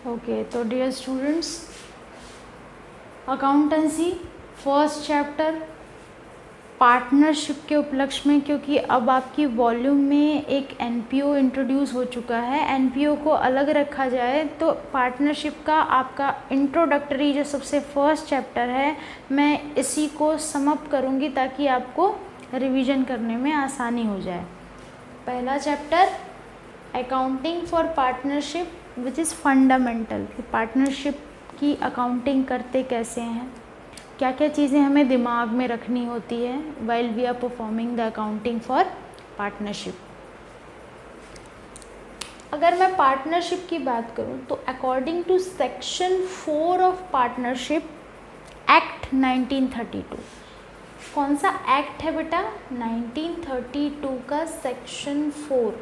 Okay, तो dear students, accountancy first chapter partnership के उपलक्ष्य में, क्योंकि अब आपकी वॉल्यूम में एक एनपीओ इंट्रोड्यूस हो चुका है, एनपीओ को अलग रखा जाए तो पार्टनरशिप का आपका इंट्रोडक्टरी जो सबसे फर्स्ट चैप्टर है, मैं इसी को सम अप करूँगी ताकि आपको रिवीजन करने में आसानी हो जाए। पहला chapter accounting for partnership which is fundamental, कि पार्टनरशिप की अकाउंटिंग करते कैसे हैं, क्या क्या चीज़ें हमें दिमाग में रखनी होती है while we are performing the accounting for partnership. अगर मैं पार्टनरशिप की बात करूं तो according to section 4 of partnership act 1932, कौन सा एक्ट है बेटा? 1932 का सेक्शन 4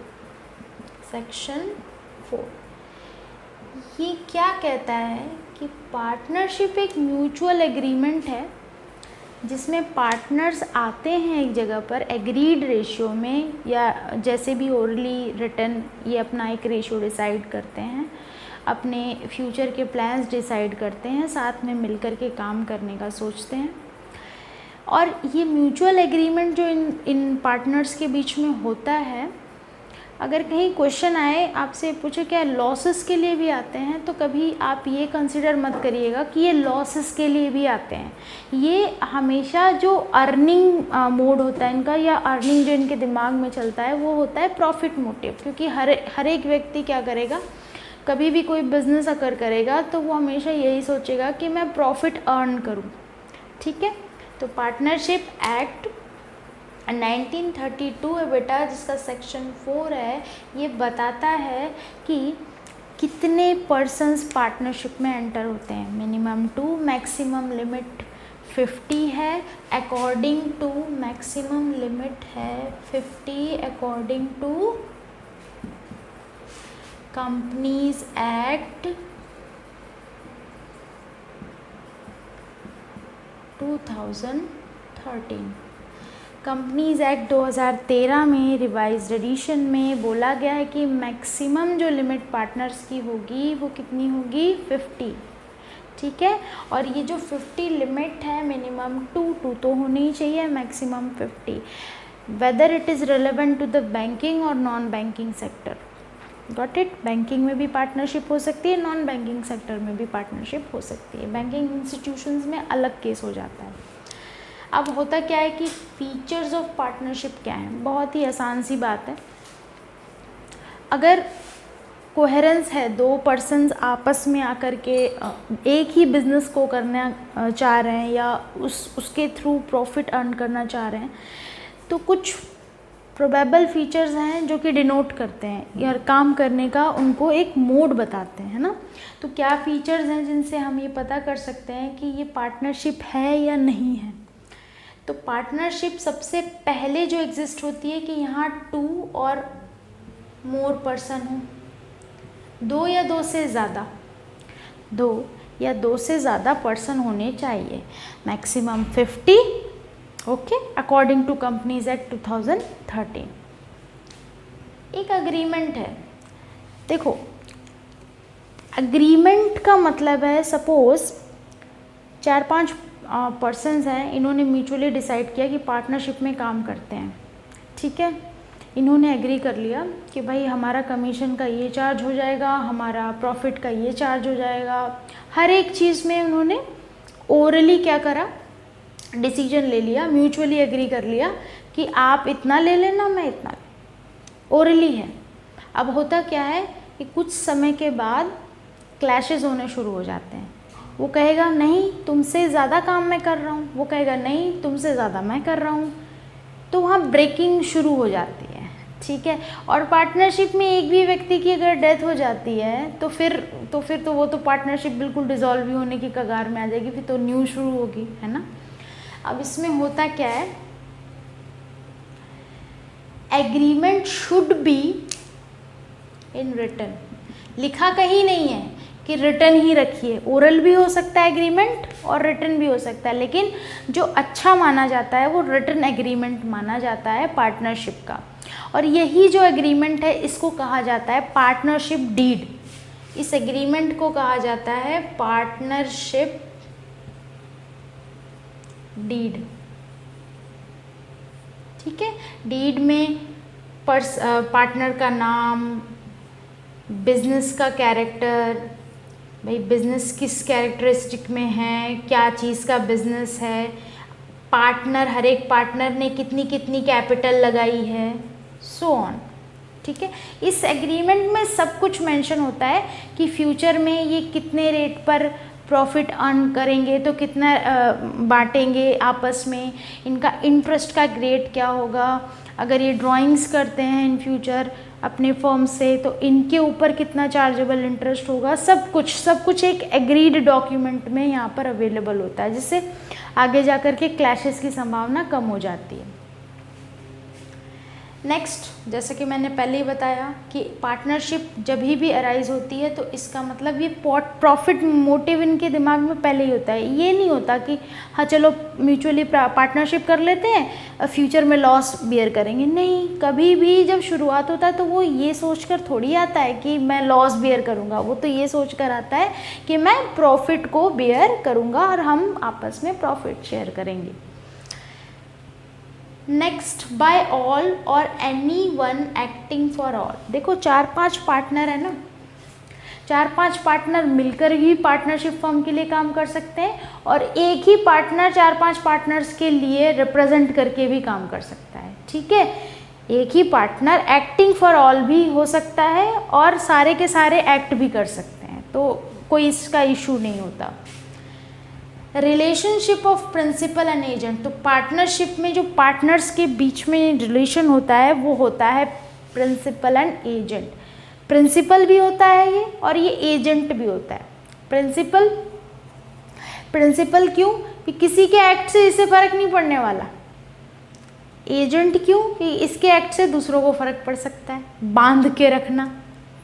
ये क्या कहता है कि पार्टनरशिप एक म्यूचुअल एग्रीमेंट है जिसमें पार्टनर्स आते हैं एक जगह पर एग्रीड रेशियो में, या जैसे भी ओरली रिटन ये अपना एक रेशियो डिसाइड करते हैं, अपने फ्यूचर के प्लान्स डिसाइड करते हैं, साथ में मिलकर के काम करने का सोचते हैं। और ये म्यूचुअल एग्रीमेंट जो इन पार्टनर्स के बीच में होता है, अगर कहीं क्वेश्चन आए आपसे पूछे क्या लॉसेस के लिए भी आते हैं, तो कभी आप ये कंसिडर मत करिएगा कि ये लॉसेस के लिए भी आते हैं। ये हमेशा जो अर्निंग मोड होता है इनका, या अर्निंग जो इनके दिमाग में चलता है, वो होता है प्रॉफिट मोटिव। क्योंकि हर एक व्यक्ति क्या करेगा, कभी भी कोई बिजनेस अगर करेगा तो वो हमेशा यही सोचेगा कि मैं प्रॉफिट अर्न करूँ। ठीक है, तो पार्टनरशिप एक्ट 1932 है बेटा, जिसका सेक्शन 4 है, ये बताता है कि कितने पर्सन्स पार्टनरशिप में एंटर होते हैं। मिनिमम 2, मैक्सिमम लिमिट 50 है अकॉर्डिंग टू, मैक्सिमम लिमिट है 50 according to companies act 2013। Companies act 2013 में रिवाइज्ड एडिशन में बोला गया है कि मैक्सिमम जो लिमिट पार्टनर्स की होगी वो कितनी होगी? 50। ठीक है, और ये जो 50 लिमिट है, मिनिमम 2 तो होनी ही चाहिए, maximum 50, whether it is relevant to the banking और non banking sector. Got it? Banking में भी पार्टनरशिप हो सकती है, नॉन बैंकिंग सेक्टर में भी पार्टनरशिप हो सकती है। बैंकिंग इंस्टीट्यूशंस में अलग केस हो जाता है। अब होता क्या है कि फीचर्स ऑफ पार्टनरशिप क्या हैं? बहुत ही आसान सी बात है। अगर कोहेरेंस है, दो पर्सन्स आपस में आकर के एक ही बिजनेस को करना चाह रहे हैं या उसके थ्रू प्रॉफिट अर्न करना चाह रहे हैं, तो कुछ प्रोबेबल फीचर्स हैं जो कि डिनोट करते हैं या काम करने का उनको एक मोड बताते हैं, है ना। तो क्या फीचर्स हैं जिनसे हम ये पता कर सकते हैं कि ये पार्टनरशिप है या नहीं है? तो पार्टनरशिप सबसे पहले जो एग्जिस्ट होती है कि यहाँ 2 और मोर पर्सन हो, 2 या 2 से ज़्यादा पर्सन होने चाहिए, maximum 50। Okay, according to companies act 2013। एक अग्रीमेंट है। देखो, अग्रीमेंट का मतलब है सपोज 4-5 पर्सन्स हैं, इन्होंने म्यूचुअली डिसाइड किया कि पार्टनरशिप में काम करते हैं। ठीक है, इन्होंने एग्री कर लिया कि भाई हमारा कमीशन का ये चार्ज हो जाएगा, हमारा प्रॉफिट का ये चार्ज हो जाएगा। हर एक चीज़ में उन्होंने ओरली क्या करा, डिसीजन ले लिया, म्यूचुअली एग्री कर लिया कि आप इतना ले लेना, मैं इतना। ओरली है। अब होता क्या है कि कुछ समय के बाद क्लैशेस होने शुरू हो जाते हैं। वो कहेगा नहीं तुमसे ज़्यादा काम मैं कर रहा हूँ, वो कहेगा नहीं तुमसे ज़्यादा मैं कर रहा हूँ, तो वहाँ ब्रेकिंग शुरू हो जाती है। ठीक है, और पार्टनरशिप में एक भी व्यक्ति की अगर डेथ हो जाती है तो फिर वो तो पार्टनरशिप बिल्कुल डिसॉल्व ही होने की कगार में आ जाएगी, फिर तो न्यू शुरू होगी, है ना। अब इसमें होता क्या है, agreement should be in written. लिखा कहीं नहीं है कि रिटन ही रखिए, ओरल भी हो सकता है एग्रीमेंट और रिटन भी हो सकता है, लेकिन जो अच्छा माना जाता है वो रिटन एग्रीमेंट माना जाता है पार्टनरशिप का। और यही जो एग्रीमेंट है इसको कहा जाता है पार्टनरशिप डीड। इस एग्रीमेंट को कहा जाता है पार्टनरशिप डीड। ठीक है, डीड में पार्टनर का नाम, बिजनेस का कैरेक्टर, भाई बिजनेस किस कैरेक्टरिस्टिक में है, क्या चीज़ का बिजनेस है, पार्टनर, हर एक पार्टनर ने कितनी कितनी कैपिटल लगाई है, सो ऑन। ठीक है, इस एग्रीमेंट में सब कुछ मेंशन होता है कि फ्यूचर में ये कितने रेट पर प्रॉफिट अर्न करेंगे, तो कितना बांटेंगे आपस में, इनका इंटरेस्ट का ग्रेड क्या होगा, अगर ये ड्राइंग्स करते हैं इन फ्यूचर अपने फर्म से तो इनके ऊपर कितना चार्जेबल इंटरेस्ट होगा, सब कुछ एक एग्रीड डॉक्यूमेंट में यहाँ पर अवेलेबल होता है, जिससे आगे जाकर के क्लैशेस की संभावना कम हो जाती है। नेक्स्ट, जैसे कि मैंने पहले ही बताया कि पार्टनरशिप जब भी अराइज होती है तो इसका मतलब ये प्रॉफिट मोटिव इनके दिमाग में पहले ही होता है। ये नहीं होता कि हाँ चलो म्यूचुअली पार्टनरशिप कर लेते हैं, फ्यूचर में लॉस बियर करेंगे, नहीं, कभी भी जब शुरुआत होता है तो वो ये सोचकर थोड़ी आता है कि मैं लॉस बियर करूँगा, वो तो ये सोचकर आता है कि मैं प्रॉफिट को बियर करूँगा और हम आपस में प्रॉफिट शेयर करेंगे। नेक्स्ट, बाय ऑल और any one acting for all. देखो 4-5 पार्टनर है ना, 4-5 पार्टनर मिलकर ही पार्टनरशिप फर्म के लिए काम कर सकते हैं और एक ही पार्टनर 4-5 पार्टनर्स के लिए रिप्रेजेंट करके भी काम कर सकता है। ठीक है, एक ही पार्टनर एक्टिंग फॉर ऑल भी हो सकता है और सारे के सारे एक्ट भी कर सकते हैं, तो कोई इसका इशू नहीं होता। Relationship of principal and agent, तो पार्टनरशिप में जो पार्टनर्स के बीच में रिलेशन होता है वो होता है प्रिंसिपल एंड एजेंट। प्रिंसिपल भी होता है ये और ये एजेंट भी होता है। प्रिंसिपल क्यों कि किसी के एक्ट से इसे फर्क नहीं पड़ने वाला। एजेंट क्यों कि इसके एक्ट से दूसरों को फर्क पड़ सकता है, बांध के रखना।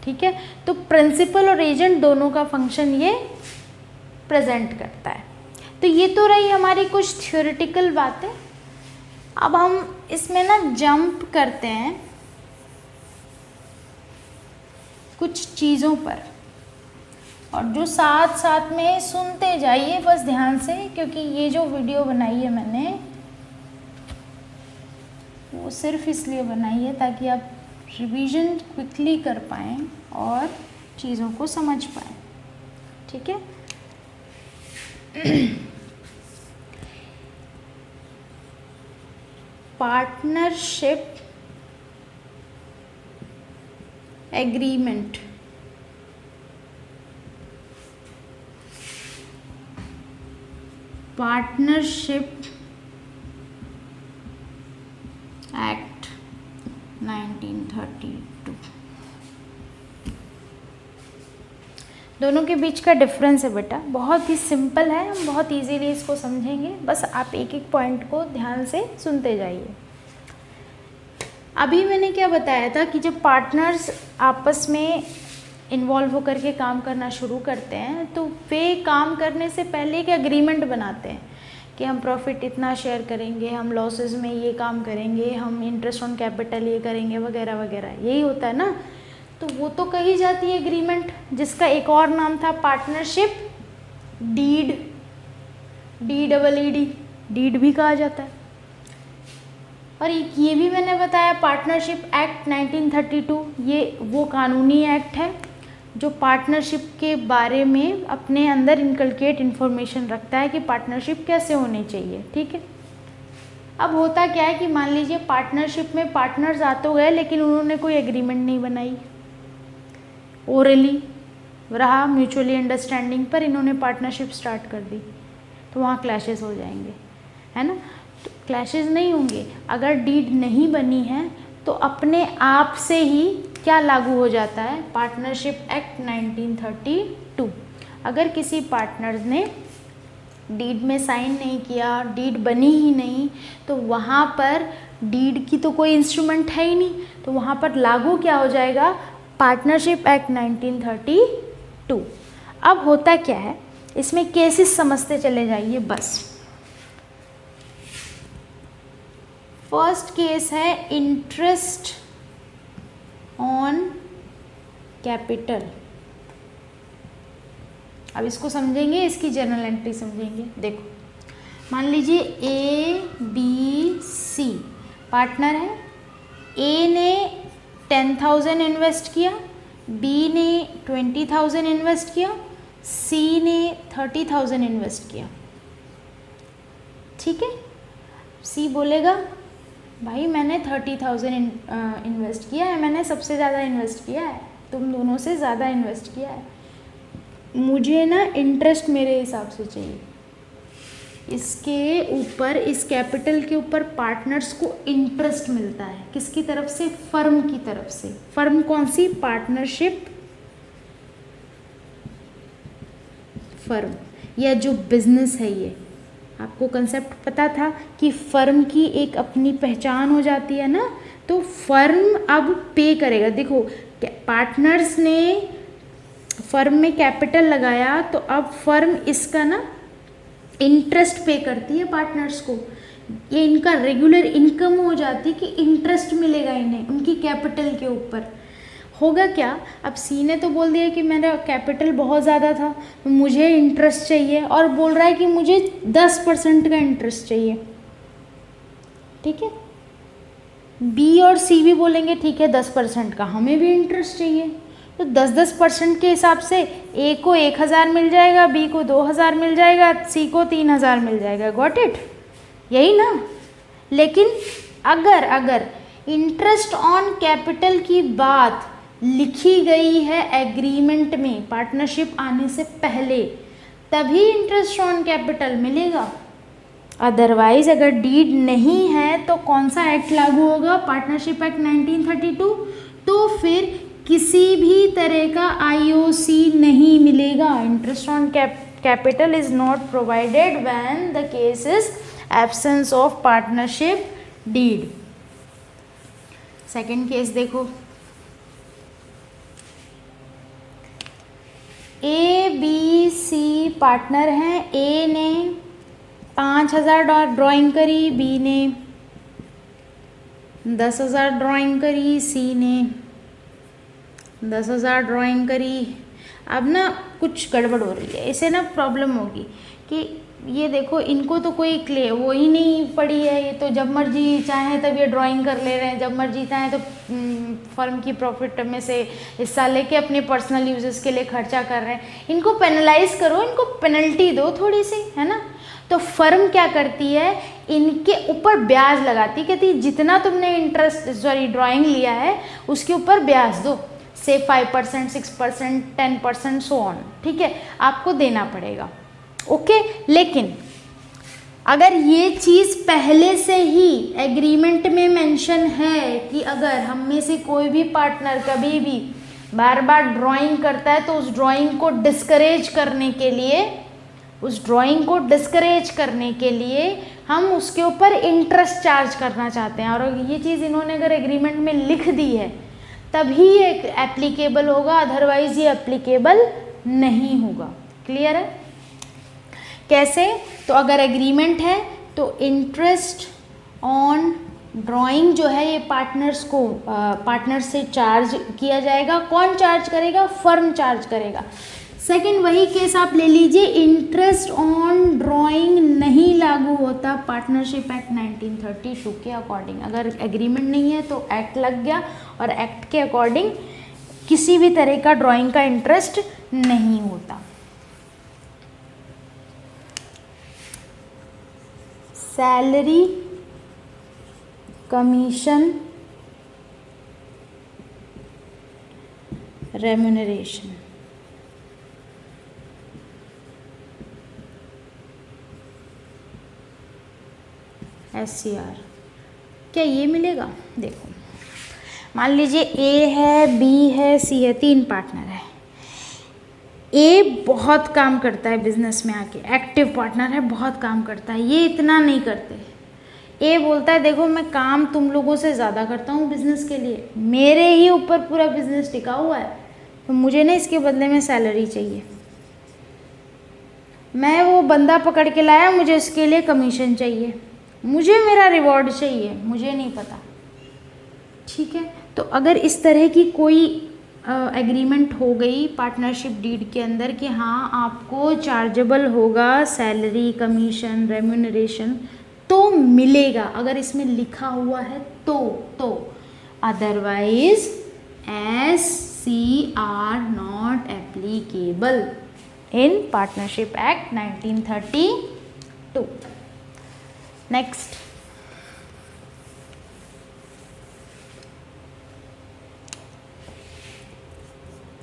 ठीक है, तो प्रिंसिपल और एजेंट दोनों का फंक्शन ये प्रेजेंट करता है। तो ये तो रही हमारी कुछ थ्योरेटिकल बातें। अब हम इसमें ना जंप करते हैं कुछ चीज़ों पर, और जो साथ साथ में सुनते जाइए बस ध्यान से, क्योंकि ये जो वीडियो बनाई है मैंने वो सिर्फ इसलिए बनाई है ताकि आप रिवीजन क्विकली कर पाएँ और चीज़ों को समझ पाएँ। ठीक है, पार्टनरशिप एग्रीमेंट पार्टनरशिप एक्ट 1932, दोनों के बीच का डिफरेंस है बेटा, बहुत ही सिंपल है, हम बहुत इजीली इसको समझेंगे, बस आप एक एक पॉइंट को ध्यान से सुनते जाइए। अभी मैंने क्या बताया था कि जब पार्टनर्स आपस में इन्वॉल्व होकर के काम करना शुरू करते हैं तो वे काम करने से पहले एक एग्रीमेंट बनाते हैं कि हम प्रॉफिट इतना शेयर करेंगे, हम लॉसेस में ये काम करेंगे, हम इंटरेस्ट ऑन कैपिटल ये करेंगे वगैरह वगैरह, यही होता है ना। तो वो तो कही जाती है एग्रीमेंट, जिसका एक और नाम था पार्टनरशिप डीड, DEED, डीड भी कहा जाता है। और ये भी मैंने बताया पार्टनरशिप एक्ट 1932, ये वो कानूनी एक्ट है जो पार्टनरशिप के बारे में अपने अंदर इनकलकेट इन्फॉर्मेशन रखता है कि पार्टनरशिप कैसे होनी चाहिए। ठीक है, अब होता क्या है कि मान लीजिए पार्टनरशिप में पार्टनर्स आ तो गए लेकिन उन्होंने कोई एग्रीमेंट नहीं बनाई, ओरली रहा, म्यूचुअली अंडरस्टैंडिंग पर इन्होंने पार्टनरशिप स्टार्ट कर दी, तो वहाँ क्लैशेस हो जाएंगे, है ना। तो क्लैशेस नहीं होंगे, अगर डीड नहीं बनी है तो अपने आप से ही क्या लागू हो जाता है, पार्टनरशिप एक्ट 1932। अगर किसी पार्टनर्स ने डीड में साइन नहीं किया, डीड बनी ही नहीं, तो वहाँ पर डीड की तो कोई इंस्ट्रूमेंट है ही नहीं, तो वहाँ पर लागू क्या हो जाएगा, पार्टनरशिप एक्ट 1932। अब होता क्या है, इसमें केसेस समझते चले जाइए बस। फर्स्ट केस है इंटरेस्ट ऑन कैपिटल, अब इसको समझेंगे, इसकी जर्नल एंट्री समझेंगे। देखो मान लीजिए ए बी सी पार्टनर है। ए ने 10,000 इन्वेस्ट किया, बी ने 20,000 इन्वेस्ट किया, सी ने 30,000 इन्वेस्ट किया। ठीक है, सी बोलेगा भाई मैंने 30,000 इन्वेस्ट किया है, मैंने सबसे ज़्यादा इन्वेस्ट किया है, तुम दोनों से ज़्यादा इन्वेस्ट किया है, मुझे ना इंटरेस्ट मेरे हिसाब से चाहिए। इसके ऊपर, इस कैपिटल के ऊपर पार्टनर्स को इंटरेस्ट मिलता है, किसकी तरफ से? फर्म की तरफ से। फर्म कौन सी? पार्टनरशिप फर्म, या जो बिजनेस है। ये आपको कंसेप्ट पता था कि फर्म की एक अपनी पहचान हो जाती है ना, तो फर्म अब पे करेगा। देखो पार्टनर्स ने फर्म में कैपिटल लगाया, तो अब फर्म इसका ना इंटरेस्ट पे करती है पार्टनर्स को। ये इनका रेगुलर इनकम हो जाती है कि इंटरेस्ट मिलेगा इन्हें उनकी कैपिटल के ऊपर। होगा क्या, अब सी ने तो बोल दिया कि मेरा कैपिटल बहुत ज़्यादा था, मुझे इंटरेस्ट चाहिए, और बोल रहा है कि मुझे 10% का इंटरेस्ट चाहिए। ठीक है, बी और सी भी बोलेंगे ठीक है 10% का, हमें भी इंटरेस्ट चाहिए। तो 10% के हिसाब से ए को 1,000 मिल जाएगा, बी को 2,000 मिल जाएगा, सी को 3,000 मिल जाएगा। गॉट इट, यही ना। लेकिन अगर इंटरेस्ट ऑन कैपिटल की बात लिखी गई है एग्रीमेंट में पार्टनरशिप आने से पहले, तभी इंटरेस्ट ऑन कैपिटल मिलेगा। अदरवाइज अगर डीड नहीं है तो कौन सा एक्ट लागू होगा? Partnership act 1932। तो फिर किसी भी तरह का IOC नहीं मिलेगा। Interest on capital is not provided when the case is absence of partnership deed. Second case देखो, ए बी सी पार्टनर हैं। ए ने 5,000 ड्राइंग करी, बी ने 10,000 ड्राइंग करी, सी ने 10,000 ड्राइंग करी। अब ना कुछ गड़बड़ हो रही है, इसे ना प्रॉब्लम होगी कि ये देखो इनको तो कोई वो ही नहीं पड़ी है, ये तो जब मर्जी चाहे तब ये ड्राइंग कर ले रहे हैं, जब मर्जी चाहे तो फर्म की प्रॉफिट में से हिस्सा लेके अपने पर्सनल यूजेस के लिए खर्चा कर रहे हैं। इनको पेनलाइज करो, इनको पेनल्टी दो थोड़ी सी, है ना। तो फर्म क्या करती है, इनके ऊपर ब्याज लगाती है, कहती है जितना तुमने ड्राइंग लिया है उसके ऊपर ब्याज दो, से 5%, 6%, 10%, सो ऑन। ठीक है, आपको देना पड़ेगा। ओके, लेकिन अगर ये चीज़ पहले से ही एग्रीमेंट में मेंशन है कि अगर हम में से कोई भी पार्टनर कभी भी बार बार ड्राइंग करता है तो उस ड्राइंग को डिस्करेज करने के लिए हम उसके ऊपर इंटरेस्ट चार्ज करना चाहते हैं, और ये चीज़ इन्होंने अगर एग्रीमेंट में लिख दी है तभी ये एप्लीकेबल होगा, अदरवाइज ये एप्लीकेबल नहीं होगा। क्लियर है? कैसे? तो अगर एग्रीमेंट है तो इंटरेस्ट ऑन ड्राइंग जो है ये पार्टनर से चार्ज किया जाएगा। कौन चार्ज करेगा? फर्म चार्ज करेगा। सेकंड वही केस आप ले लीजिए, इंटरेस्ट ऑन ड्राइंग नहीं लागू होता पार्टनरशिप एक्ट 1932 के अकॉर्डिंग। अगर एग्रीमेंट नहीं है तो एक्ट लग गया, और एक्ट के अकॉर्डिंग किसी भी तरह का ड्राइंग का इंटरेस्ट नहीं होता। सैलरी, कमीशन, रेम्यूनरेशन, SCR, क्या ये मिलेगा? देखो मान लीजिए ए है, बी है, सी है, 3 पार्टनर है। ए बहुत काम करता है बिजनेस में आके, एक्टिव पार्टनर है, बहुत काम करता है, ये इतना नहीं करते। ए बोलता है देखो मैं काम तुम लोगों से ज़्यादा करता हूँ बिजनेस के लिए, मेरे ही ऊपर पूरा बिजनेस टिका हुआ है, तो मुझे ना इसके बदले में सैलरी चाहिए। मैं वो बंदा पकड़ के लाया, मुझे इसके लिए कमीशन चाहिए, मुझे मेरा रिवॉर्ड चाहिए, मुझे नहीं पता। ठीक है, तो अगर इस तरह की कोई एग्रीमेंट हो गई पार्टनरशिप डीड के अंदर कि हाँ आपको चार्जेबल होगा सैलरी, कमीशन, रेम्यूनरेशन तो मिलेगा, अगर इसमें लिखा हुआ है तो otherwise SC are not applicable in partnership act 1932. Next,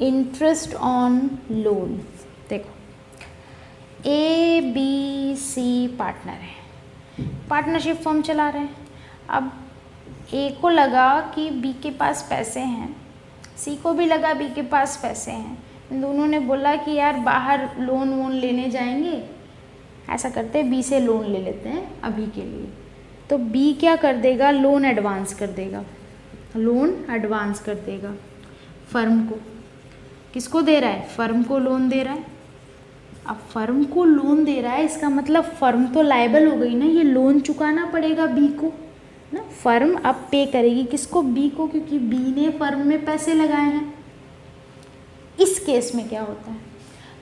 interest on loan. देखो ABC पार्टनर है, पार्टनरशिप फर्म चला रहे हैं. अब A को लगा कि B के पास पैसे हैं, C को भी लगा B के पास पैसे हैं. दोनों ने बोला कि यार बाहर लोन वोन लेने जाएंगे, ऐसा करते हैं B से लोन ले लेते हैं अभी के लिए. तो B क्या कर देगा, लोन एडवांस कर देगा, लोन एडवांस कर देगा फर्म को. किसको दे रहा है, फर्म को लोन दे रहा है. अब फर्म को लोन दे रहा है, इसका मतलब फर्म तो लायबल हो गई ना, ये लोन चुकाना पड़ेगा बी को ना. फर्म अब पे करेगी किसको, बी को, क्योंकि बी ने फर्म में पैसे लगाए हैं. इस केस में क्या होता है,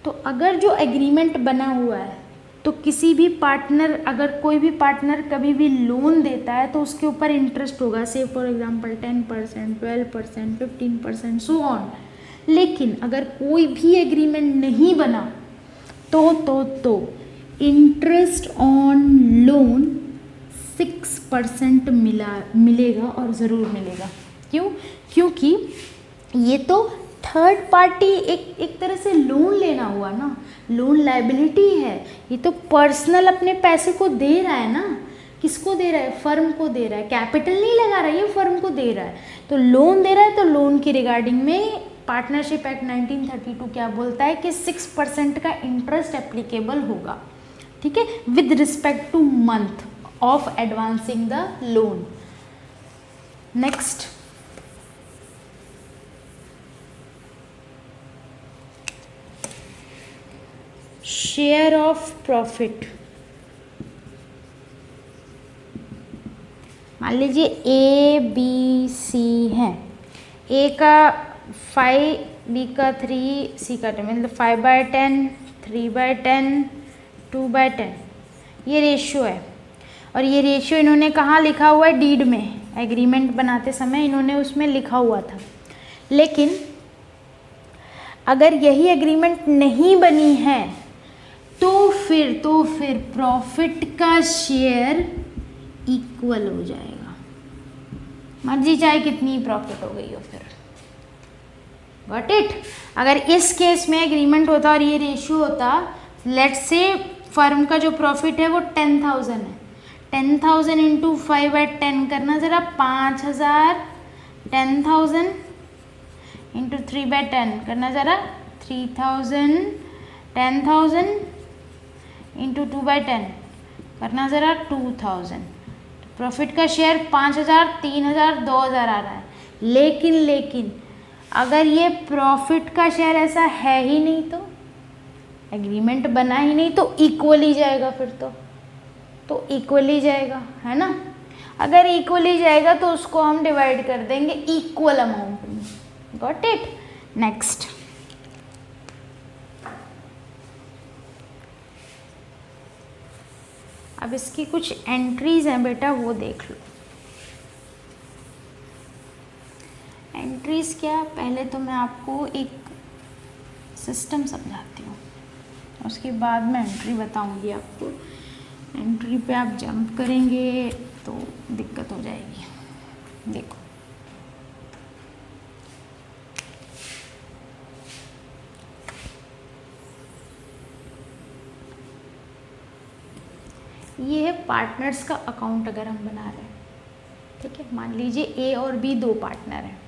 तो अगर जो एग्रीमेंट बना हुआ है तो किसी भी पार्टनर, अगर कोई भी पार्टनर कभी भी लोन देता है तो उसके ऊपर इंटरेस्ट होगा, से फॉर एग्जांपल 10%, 12%, 15%, सो ऑन. लेकिन अगर कोई भी एग्रीमेंट नहीं बना तो इंटरेस्ट ऑन लोन 6% मिलेगा, और ज़रूर मिलेगा. क्यों, क्योंकि ये तो थर्ड पार्टी एक तरह से लोन लेना हुआ ना, लोन लायबिलिटी है. ये तो पर्सनल अपने पैसे को दे रहा है ना. किसको दे रहा है, फर्म को दे रहा है, कैपिटल नहीं लगा रहा है, ये फर्म को दे रहा है. तो लोन दे रहा है, तो लोन की रिगार्डिंग में पार्टनरशिप एक्ट 1932 क्या बोलता है कि 6% का इंटरेस्ट एप्लीकेबल होगा. ठीक है, with respect two month of advancing the loan. Next, share of profit. मान लीजिए ABC है, A का 5, B का 3, C का 10, मतलब 5/10, 3/10, 2/10 ये रेशियो है. और ये रेशियो इन्होंने कहाँ लिखा हुआ है, डीड में, एग्रीमेंट बनाते समय इन्होंने उसमें लिखा हुआ था. लेकिन अगर यही एग्रीमेंट नहीं बनी है तो फिर प्रॉफिट का शेयर इक्वल हो जाएगा, मर्जी चाहे कितनी प्रॉफिट हो गई हो. फिर गॉट इट. अगर इस केस में एग्रीमेंट होता और ये रेशियो होता, लेट्स से फर्म का जो प्रॉफिट है वो 10,000 है, 10,000 इंटू 5/10 करना ज़रा 5,000, 10,000 इंटू 3/10 करना ज़रा 3,000, 10,000 इंटू 2/10 करना ज़रा 2,000. प्रॉफिट का शेयर 5,000, 3,000, 2,000 आ रहा है. लेकिन अगर ये प्रॉफिट का शेयर ऐसा है ही नहीं, तो एग्रीमेंट बना ही नहीं, तो इक्वल ही जाएगा. फिर तो इक्वल ही जाएगा, है ना. अगर इक्वल ही जाएगा तो उसको हम डिवाइड कर देंगे इक्वल अमाउंट में. Got it. नेक्स्ट, अब इसकी कुछ एंट्रीज हैं बेटा, वो देख लो. एंट्रीज क्या, पहले तो मैं आपको एक सिस्टम समझाती हूँ, उसके बाद मैं एंट्री बताऊँगी आपको. एंट्री पे आप जंप करेंगे तो दिक्कत हो जाएगी. देखो, ये है पार्टनर्स का अकाउंट अगर हम बना रहे हैं. ठीक है, मान लीजिए A और B दो पार्टनर हैं.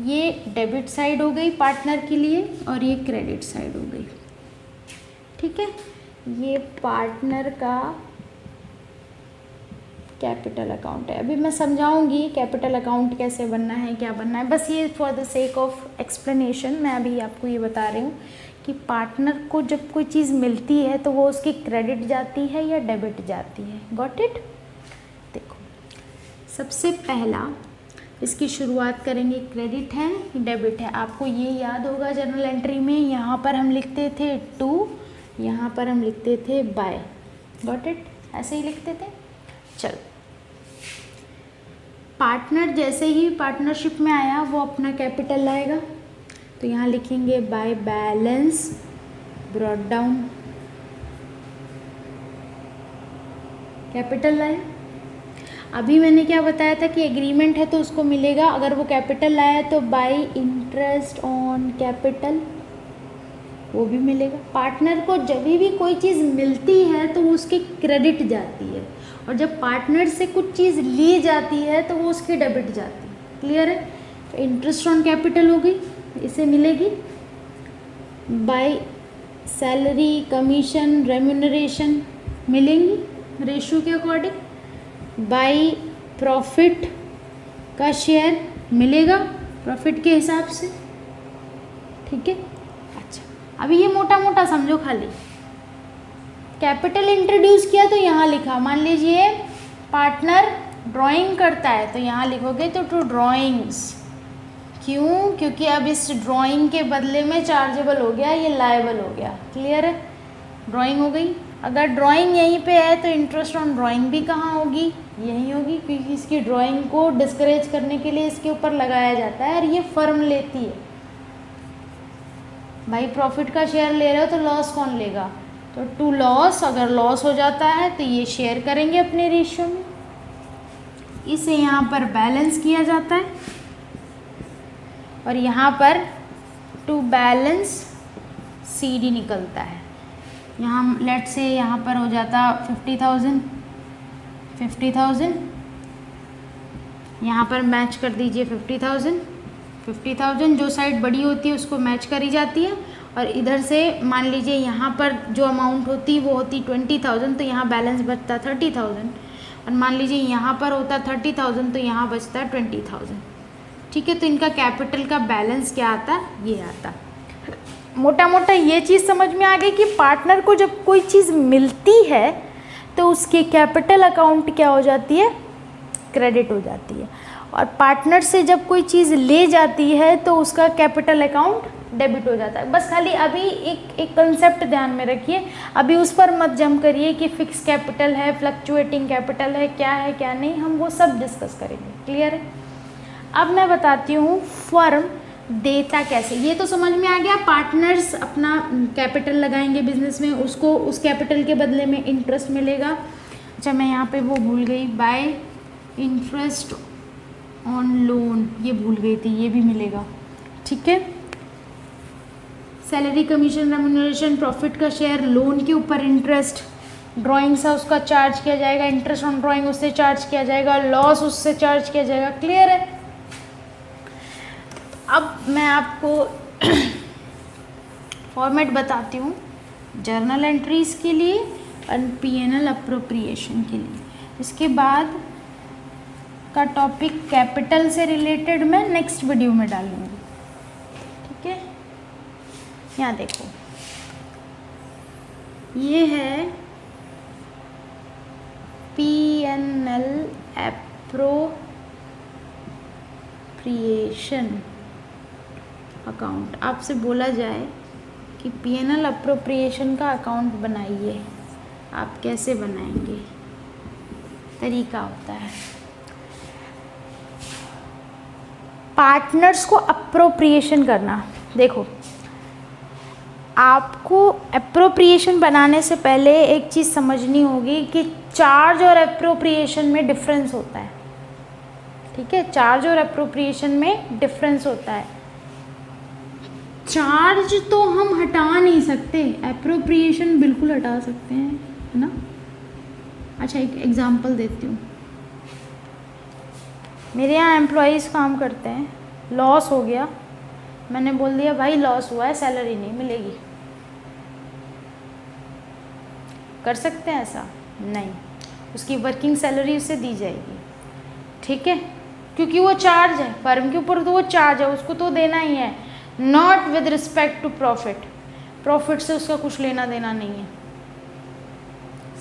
ये डेबिट साइड हो गई पार्टनर के लिए और ये क्रेडिट साइड हो गई. ठीक है, ये पार्टनर का कैपिटल अकाउंट है। अभी मैं समझाऊंगी कैपिटल अकाउंट कैसे बनना है, क्या बनना है, बस ये for the sake of explanation मैं अभी आपको ये बता रही हूँ कि पार्टनर को जब कोई चीज़ मिलती है तो वो उसकी क्रेडिट जाती है या डेबिट जाती है। Got it. देखो सबसे पहला इसकी शुरुआत करेंगे, क्रेडिट है डेबिट है। आपको ये याद होगा जर्नल एंट्री में यहाँ पर हम लिखते थे टू, यहाँ पर हम लिखते थे बाय। गॉट इट, ऐसे ही लिखते थे। चल पार्टनर जैसे ही पार्टनरशिप में आया वो अपना कैपिटल लाएगा, तो यहाँ लिखेंगे by balance brought down, capital लाया। अभी मैंने क्या बताया था कि एग्रीमेंट है तो उसको मिलेगा, अगर वो कैपिटल लाया तो बाय इंटरेस्ट ऑन कैपिटल, वो भी मिलेगा। पार्टनर को जब भी कोई चीज़ मिलती है तो वो उसकी क्रेडिट जाती है, और जब पार्टनर से कुछ चीज़ ली जाती है तो वो उसकी डेबिट जाती है। क्लियर है। तो इंटरेस्ट ऑन कैपिटल हो गई, इसे मिलेगी बाय सैलरी कमीशन रेम्यूनरेशन, मिलेंगी रेशो के अकॉर्डिंग। बाय प्रॉफिट का शेयर मिलेगा प्रॉफिट के हिसाब से। ठीक है। अच्छा अभी ये मोटा मोटा समझो, खाली कैपिटल इंट्रोड्यूस किया तो यहाँ लिखा, मान लीजिए पार्टनर ड्राइंग करता है तो यहाँ लिखोगे तो टू ड्राइंग्स। क्यों? क्योंकि अब इस ड्राइंग के बदले में चार्जेबल हो गया, ये लायबल हो गया। क्लियर है। ड्राइंग हो गई। अगर ड्राइंग यहीं पे है तो इंटरेस्ट ऑन ड्राइंग भी कहाँ होगी? यहीं होगी, क्योंकि इसकी ड्राइंग को डिस्करेज करने के लिए इसके ऊपर लगाया जाता है और ये फर्म लेती है। भाई प्रॉफिट का शेयर ले रहे हो तो लॉस कौन लेगा? तो टू लॉस, अगर लॉस हो जाता है तो ये शेयर करेंगे अपने रेशियो में। इसे यहाँ पर बैलेंस किया जाता है और यहाँ पर टू बैलेंस CD निकलता है। यहाँ लेट से यहाँ पर हो जाता 50,000 यहाँ पर मैच कर दीजिए 50,000 जो साइड बड़ी होती है उसको मैच करी जाती है, और इधर से मान लीजिए यहाँ पर जो अमाउंट होती वो होती 20,000 तो यहाँ बैलेंस बचता 30,000, और मान लीजिए यहाँ पर होता 30,000 तो यहाँ बचता 20,000। ठीक है। तो इनका कैपिटल का बैलेंस क्या आता? ये आता। मोटा मोटा ये चीज़ समझ में आ गई कि पार्टनर को जब कोई चीज़ मिलती है तो उसके कैपिटल अकाउंट क्या हो जाती है? क्रेडिट हो जाती है, और पार्टनर से जब कोई चीज़ ले जाती है तो उसका कैपिटल अकाउंट डेबिट हो जाता है। बस खाली अभी एक कंसेप्ट ध्यान में रखिए, अभी उस पर मत जंप करिए कि फिक्स कैपिटल है, फ्लक्चुएटिंग कैपिटल है क्या नहीं, हम वो सब डिस्कस करेंगे। क्लियर है। अब मैं बताती हूँ फर्म देता कैसे। ये तो समझ में आ गया, पार्टनर्स अपना कैपिटल लगाएंगे बिजनेस में, उसको उस कैपिटल के बदले में इंटरेस्ट मिलेगा। अच्छा मैं यहाँ पे वो भूल गई, बाय इंटरेस्ट ऑन लोन, ये भूल गई थी, ये भी मिलेगा। ठीक है। सैलरी कमीशन रेम्यूनरेशन, प्रॉफिट का शेयर, लोन के ऊपर इंटरेस्ट, ड्राइंग से उसका चार्ज किया जाएगा, इंटरेस्ट ऑन ड्राइंग उससे चार्ज किया जाएगा, लॉस उससे चार्ज किया जाएगा। क्लियर है। अब मैं आपको फॉर्मेट बताती हूँ जर्नल एंट्रीज के लिए और P&L अप्रोप्रिएशन के लिए। इसके बाद का टॉपिक कैपिटल से रिलेटेड मैं नेक्स्ट वीडियो में डालूँगी। ठीक है। यहाँ देखो, ये है P&L अप्रोप्रिएशन अकाउंट। आपसे बोला जाए कि P&L अप्रोप्रिएशन का अकाउंट बनाइए, आप कैसे बनाएंगे? तरीका होता है, पार्टनर्स को अप्रोप्रिएशन करना। देखो आपको अप्रोप्रिएशन बनाने से पहले एक चीज़ समझनी होगी कि चार्ज और अप्रोप्रिएशन में डिफरेंस होता है। ठीक है। चार्ज और अप्रोप्रिएशन में डिफरेंस होता है। चार्ज तो हम हटा नहीं सकते, अप्रोप्रिएशन बिल्कुल हटा सकते हैं, है ना। अच्छा एक एग्जांपल देती हूँ। मेरे यहाँ एम्प्लॉयज़ काम करते हैं, लॉस हो गया, मैंने बोल दिया भाई लॉस हुआ है, सैलरी नहीं मिलेगी। कर सकते हैं ऐसा? नहीं। उसकी वर्किंग सैलरी उसे दी जाएगी, ठीक है, क्योंकि वो चार्ज है फर्म के ऊपर, तो वो चार्ज है, उसको तो देना ही है। Not with respect to profit, profit से उसका कुछ लेना देना नहीं है।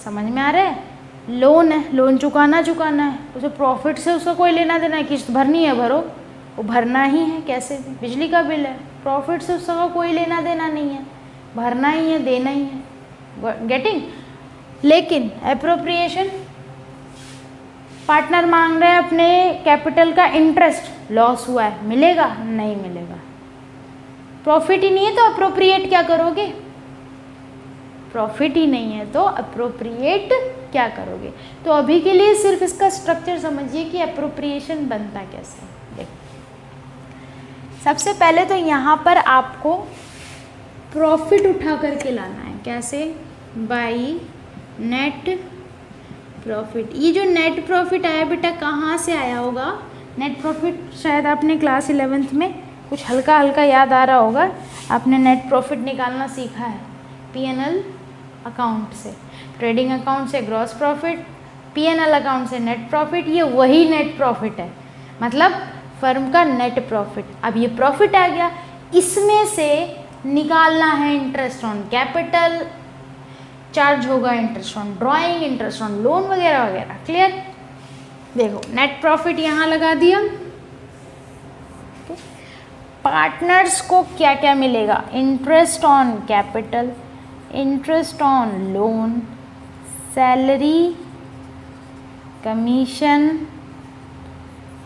समझ में आ रहा है? लोन है, लोन चुकाना है, उसे प्रॉफिट से उसका कोई लेना देना है। किस्त भरनी है, भरो, वो भरना ही है कैसे भी। बिजली का बिल है, प्रॉफिट से उसका कोई लेना देना नहीं है, भरना ही है, देना ही है। गेटिंग? लेकिन एप्रोप्रिएशन, पार्टनर मांग रहे हैं अपने कैपिटल का इंटरेस्ट, लॉस हुआ है, मिलेगा? नहीं मिलेगा। प्रॉफिट ही नहीं है तो अप्रोप्रिएट क्या करोगे? प्रॉफिट ही नहीं है तो अप्रोप्रिएट क्या करोगे? तो अभी के लिए सिर्फ इसका स्ट्रक्चर समझिए कि अप्रोप्रिएशन बनता कैसे। देखो, सबसे पहले तो यहाँ पर आपको प्रॉफिट उठा करके लाना है। कैसे? By net profit. ये जो नेट प्रॉफिट आया बेटा कहाँ से आया होगा? नेट प्रॉफिट शायद आपने क्लास 11th में कुछ हल्का हल्का याद आ रहा होगा, आपने नेट प्रॉफिट निकालना सीखा है P&L अकाउंट से, ट्रेडिंग अकाउंट से ग्रॉस प्रॉफिट, P&L अकाउंट से नेट प्रॉफिट। ये वही नेट प्रॉफिट है, मतलब फर्म का नेट प्रॉफिट। अब ये प्रॉफिट आ गया, इसमें से निकालना है इंटरेस्ट ऑन कैपिटल, चार्ज होगा interest on drawing, interest on loan वगैरह वगैरह। क्लियर? देखो नेट प्रॉफिट यहाँ लगा दिया। पार्टनर्स को क्या क्या मिलेगा? Interest on capital, interest on loan, salary, commission,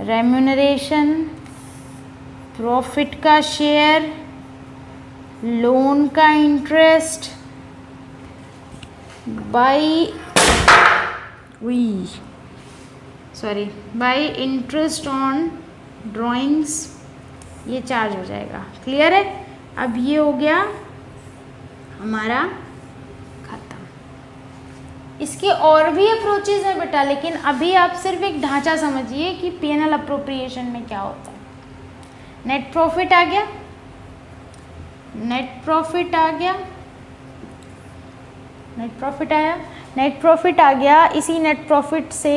remuneration, profit का शेयर, लोन का interest, by interest on drawings, ये चार्ज हो जाएगा। क्लियर है? अब ये हो गया हमारा खत्म। इसके और भी अप्रोचेज हैं बेटा, लेकिन अभी आप सिर्फ एक ढांचा समझिए कि P&L अप्रोप्रिएशन में क्या होता है। नेट प्रॉफिट आ गया, नेट प्रॉफिट आ गया, नेट प्रॉफिट आया, नेट प्रॉफिट आ गया। इसी नेट प्रॉफिट से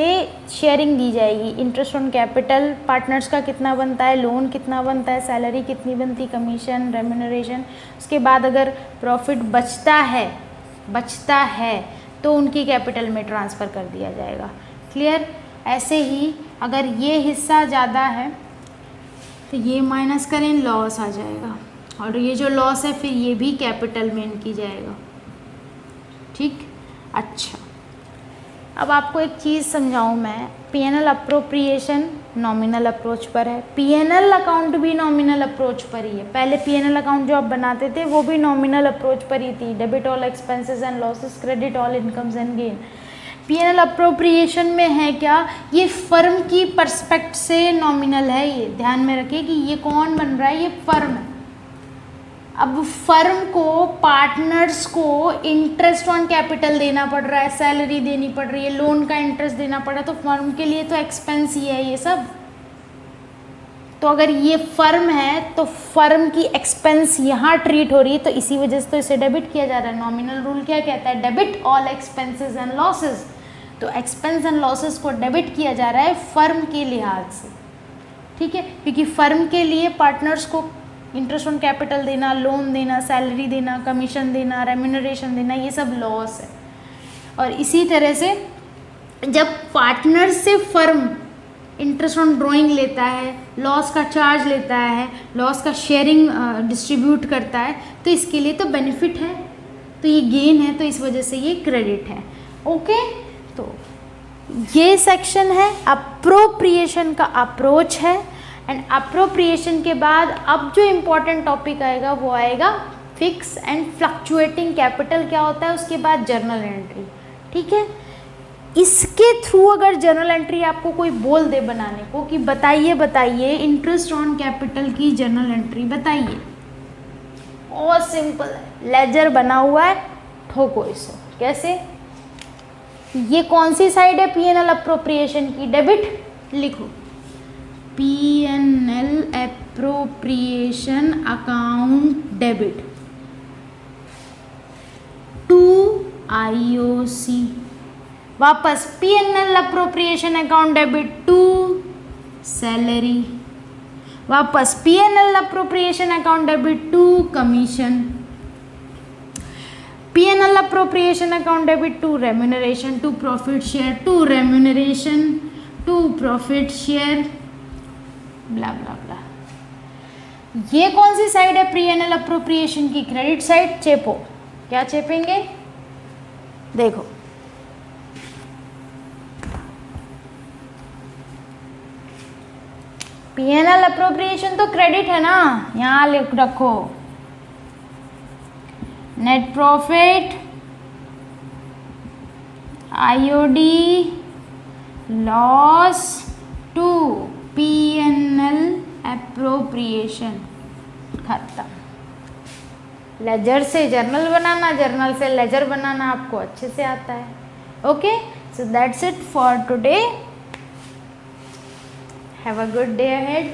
शेयरिंग दी जाएगी, इंटरेस्ट ऑन कैपिटल पार्टनर्स का कितना बनता है, लोन कितना बनता है, सैलरी कितनी बनती, कमीशन, रेम्यूनरेशन। उसके बाद अगर प्रॉफिट बचता है तो उनकी कैपिटल में ट्रांसफ़र कर दिया जाएगा। क्लियर? ऐसे ही अगर ये हिस्सा ज़्यादा है तो ये माइनस करें, लॉस आ जाएगा, और ये जो लॉस है फिर ये भी कैपिटल में इनकी जाएगा। ठीक? अच्छा, अब आपको एक चीज़ समझाऊं मैं। P&L अप्रोप्रिएशन नॉमिनल अप्रोच पर है, P&L अकाउंट भी नॉमिनल अप्रोच पर ही है। पहले P&L अकाउंट जो आप बनाते थे वो भी नॉमिनल अप्रोच पर ही थी, debit all expenses and losses, credit all incomes and gain. P&L appropriation में है क्या? ये फर्म की पर्सपेक्ट से नॉमिनल है। ये ध्यान में रखिए कि ये कौन बन रहा है? ये फर्म है। अब फर्म को, पार्टनर्स को इंटरेस्ट ऑन कैपिटल देना पड़ रहा है, सैलरी देनी पड़ रही है, लोन का इंटरेस्ट देना पड़ रहा है, तो फर्म के लिए तो एक्सपेंस ही है ये सब। तो अगर ये फर्म है तो फर्म की एक्सपेंस यहाँ ट्रीट हो रही है, तो इसी वजह से तो इसे डेबिट किया जा रहा है। नॉमिनल रूल क्या कहता है? Debit all expenses and losses. तो एक्सपेंस एंड लॉसेस को डेबिट किया जा रहा है फर्म के लिहाज से। ठीक है? क्योंकि फर्म के लिए पार्टनर्स को इंटरेस्ट ऑन कैपिटल देना, लोन देना, सैलरी देना, कमीशन देना, रेम्यूनरेशन देना, ये सब लॉस है। और इसी तरह से जब पार्टनर से फर्म इंटरेस्ट ऑन ड्राइंग लेता है, लॉस का चार्ज लेता है, लॉस का शेयरिंग डिस्ट्रीब्यूट करता है, तो इसके लिए तो बेनिफिट है, तो ये गेन है, तो इस वजह से ये क्रेडिट है। ओके, तो ये सेक्शन है अप्रोप्रिएशन का अप्रोच है। एंड अप्रोप्रिएशन के बाद अब जो इम्पोर्टेंट टॉपिक आएगा वो आएगा फिक्स एंड फ्लक्चुएटिंग कैपिटल क्या होता है, उसके बाद जर्नल एंट्री। ठीक है? इसके थ्रू अगर जर्नल एंट्री आपको कोई बोल दे बनाने को कि बताइए इंटरेस्ट ऑन कैपिटल की जर्नल एंट्री बताइए, और सिंपल है, लेजर बना हुआ है, ठोको इसे। कैसे? ये कौन सी साइड है P&L अप्रोप्रिएशन की? डेबिट। लिखो P&L appropriation account debit to IOC वापस P&L appropriation account debit to salary, वापस P&L appropriation account debit to commission, P&L appropriation account debit to remuneration, to profit share, to remuneration, to profit share, blah blah blah. ये कौन सी side है P&L appropriation की? Credit side. चेपो, क्या चेपेंगे? देखो P&L appropriation तो credit है ना, यहां लिख रखो net profit IOD loss to P&L appropriation, खत्म। लेजर से जर्नल बनाना, जर्नल से लेजर बनाना आपको अच्छे से आता है। Okay, so that's it for today. Have a good day ahead.